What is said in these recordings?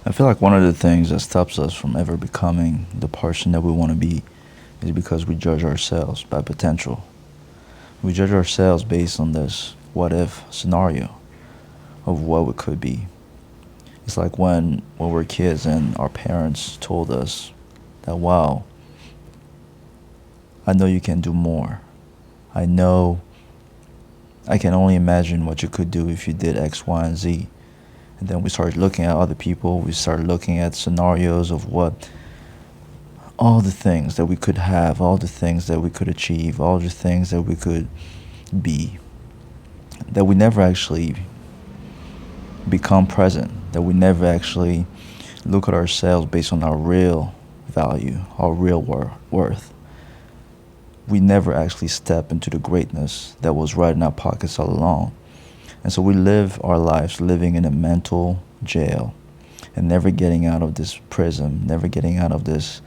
I feel like one of the things that stops us from ever becoming the person that we want to be is because we judge ourselves by potential. We judge ourselves based on this what if scenario of what we could be. It's like when we're kids and our parents told us that, wow, I know you can do more. I know I can only imagine what you could do if you did X, Y, and Z. And then we started looking at other people. We started looking at scenarios of what all the things that we could have, all the things that we could achieve, all the things that we could be, that we never actually become present, that we never actually look at ourselves based on our real value, our real worth. We never actually step into the greatness that was right in our pockets all along. And so we live our lives living in a mental jail and never getting out of this prison, never getting out of this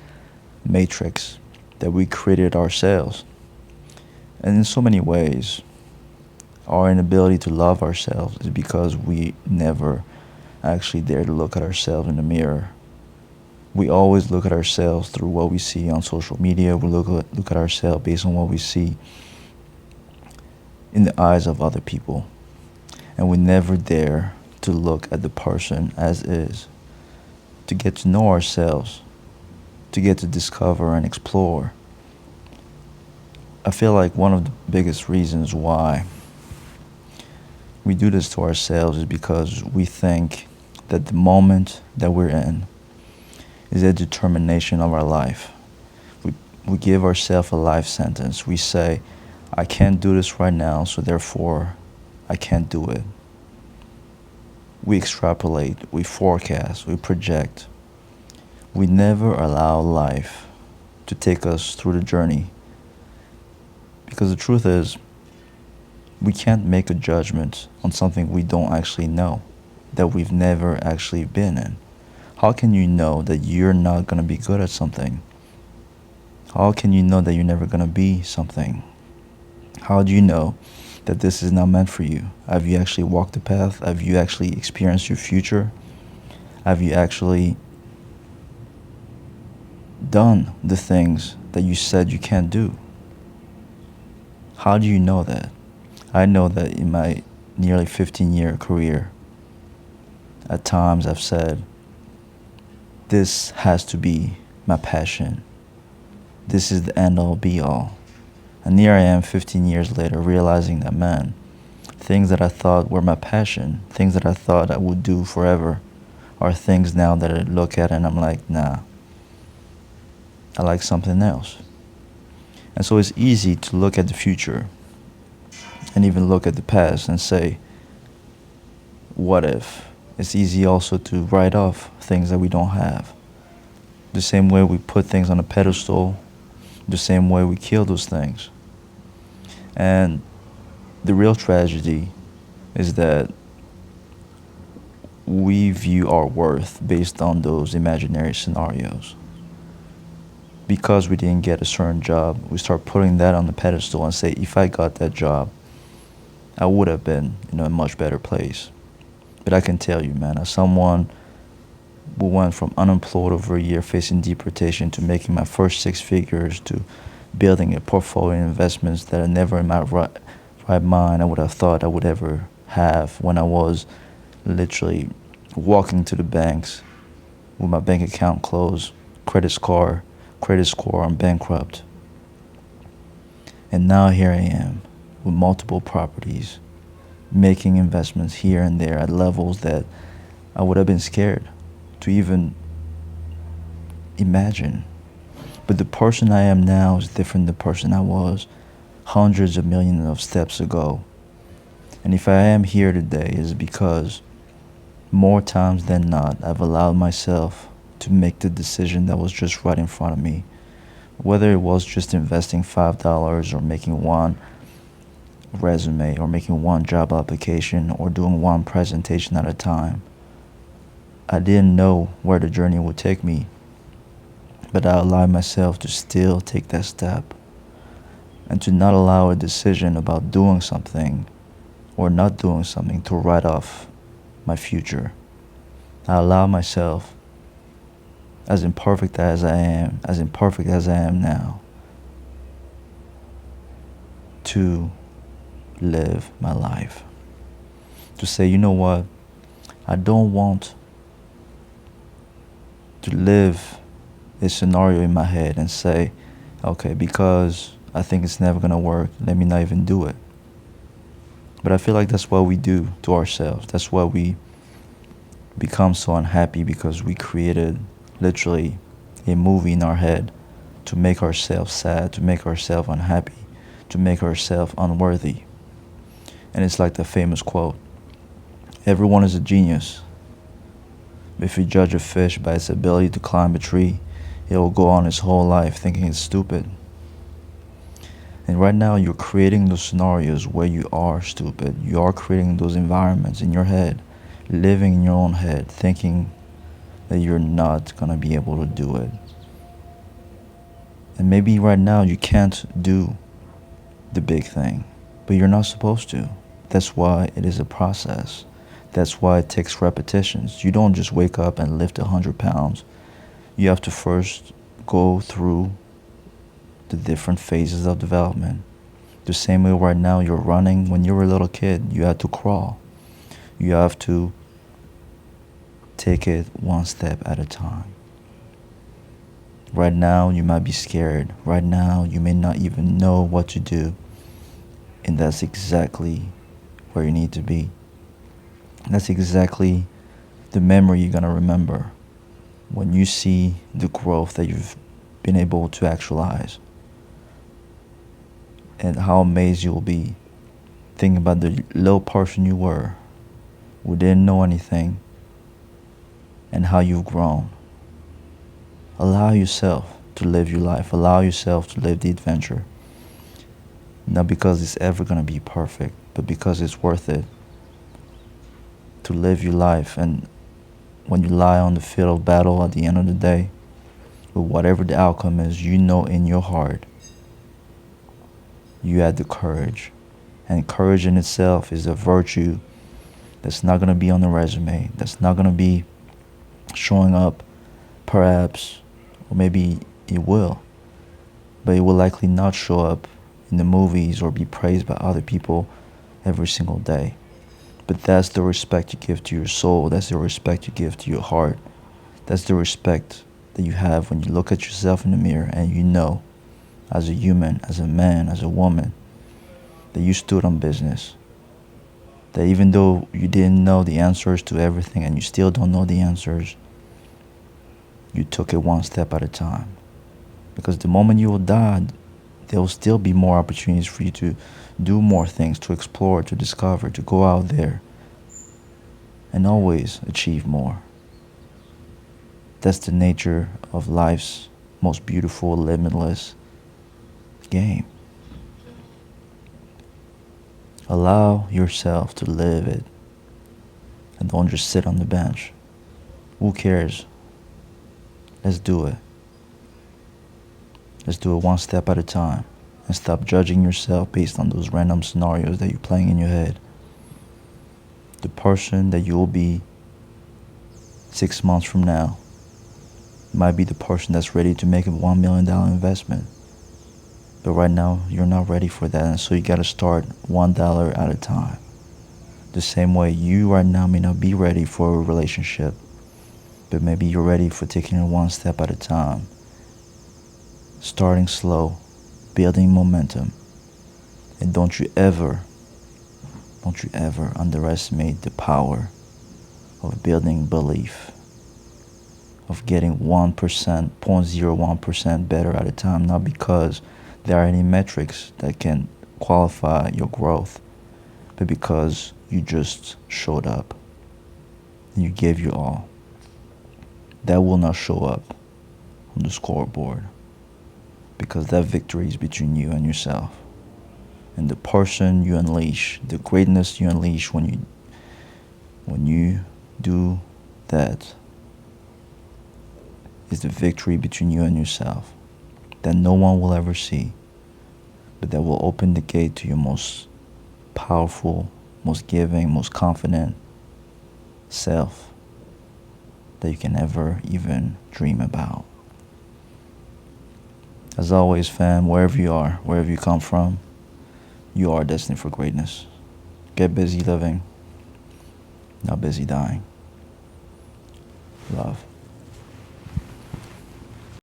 matrix that we created ourselves. And in so many ways, our inability to love ourselves is because we never actually dare to look at ourselves in the mirror. We always look at ourselves through what we see on social media. We look at ourselves based on what we see in the eyes of other people. And we never dare to look at the person as is, to get to know ourselves, to get to discover and explore. I feel like one of the biggest reasons why we do this to ourselves is because we think that the moment that we're in is a determination of our life. We, we give ourselves a life sentence. We say, I can't do this right now, so therefore I can't do it. We extrapolate, we forecast, we project. We never allow life to take us through the journey. Because the truth is, we can't make a judgment on something we don't actually know, that we've never actually been in. How can you know that you're not going to be good at something? How can you know that you're never going to be something? How do you know that this is not meant for you? Have you actually walked the path? Have you actually experienced your future? Have you actually done the things that you said you can't do? How do you know that? I know that in my nearly 15-year career, at times I've said, this has to be my passion. This is the end all be all. And here I am 15 years later realizing that, man, things that I thought were my passion, things that I thought I would do forever, are things now that I look at and I'm like, nah, I like something else. And so it's easy to look at the future and even look at the past and say, what if? It's easy also to write off things that we don't have. The same way we put things on a pedestal, the same way we kill those things. And the real tragedy is that we view our worth based on those imaginary scenarios. Because we didn't get a certain job, we start putting that on the pedestal and say, if I got that job, I would have been in a much better place. But I can tell you, man, as someone who went from unemployed over a year facing deportation to making my first six figures to building a portfolio of investments that I never in my right mind I would have thought I would ever have when I was literally walking to the banks with my bank account closed, credit score, I'm bankrupt. And now here I am with multiple properties, making investments here and there at levels that I would have been scared to even imagine. But the person I am now is different than the person I was hundreds of millions of steps ago. And if I am here today, it's because more times than not, I've allowed myself to make the decision that was just right in front of me. Whether it was just investing $5 or making one resume or making one job application or doing one presentation at a time. I didn't know where the journey would take me, but I allowed myself to still take that step and to not allow a decision about doing something or not doing something to write off my future. I allow myself, as imperfect as I am now, to live my life. To say, you know what, I don't want to live a scenario in my head and say, okay, because I think it's never gonna work, let me not even do it. But I feel like that's what we do to ourselves. That's why we become so unhappy, because we created literally a movie in our head to make ourselves sad, to make ourselves unhappy, to make ourselves unworthy. And it's like the famous quote, everyone is a genius. If you judge a fish by its ability to climb a tree, it will go on its whole life thinking it's stupid. And right now, you're creating those scenarios where you are stupid. You are creating those environments in your head, living in your own head, thinking that you're not gonna be able to do it. And maybe right now you can't do the big thing, but you're not supposed to. That's why it is a process. That's why it takes repetitions. You don't just wake up and lift 100 pounds. You have to first go through the different phases of development. The same way right now you're running. When you were a little kid, you had to crawl. You have to take it one step at a time. Right now you might be scared. Right now you may not even know what to do. And that's exactly where you need to be. That's exactly the memory you're gonna remember when you see the growth that you've been able to actualize. And how amazed you'll be thinking about the little person you were who didn't know anything, and how you've grown. Allow yourself to live your life. Allow yourself to live the adventure. Not because it's ever going to be perfect, but because it's worth it to live your life. And when you lie on the field of battle at the end of the day, with whatever the outcome is, you know in your heart you had the courage. And courage in itself is a virtue that's not going to be on the resume, that's not going to be showing up, perhaps, or maybe it will, but it will likely not show up in the movies or be praised by other people every single day. But that's the respect you give to your soul, that's the respect you give to your heart, that's the respect that you have when you look at yourself in the mirror and you know, as a human, as a man, as a woman, that you stood on business. That even though you didn't know the answers to everything and you still don't know the answers, you took it one step at a time. Because the moment you will die, there will still be more opportunities for you to do more things, to explore, to discover, to go out there and always achieve more. That's the nature of life's most beautiful, limitless game. Allow yourself to live it, and don't just sit on the bench. Who cares? Let's do it. Let's do it one step at a time, and stop judging yourself based on those random scenarios that you're playing in your head. The person that you'll be 6 months from now might be the person that's ready to make a $1 million investment. But right now, you're not ready for that, and so you gotta start $1 at a time. The same way you right now may not be ready for a relationship, but maybe you're ready for taking it one step at a time. Starting slow, building momentum. And don't you ever underestimate the power of building belief, of getting 1%, 0.01% better at a time, not because there are any metrics that can qualify your growth, but because you just showed up and you gave your all. That will not show up on the scoreboard, because that victory is between you and yourself. And the person you unleash, the greatness you unleash when you do that, is the victory between you and yourself that no one will ever see, but that will open the gate to your most powerful, most giving, most confident self. that you can never even dream about. As always, fam, wherever you are, wherever you come from, you are destined for greatness. Get busy living, not busy dying. Love.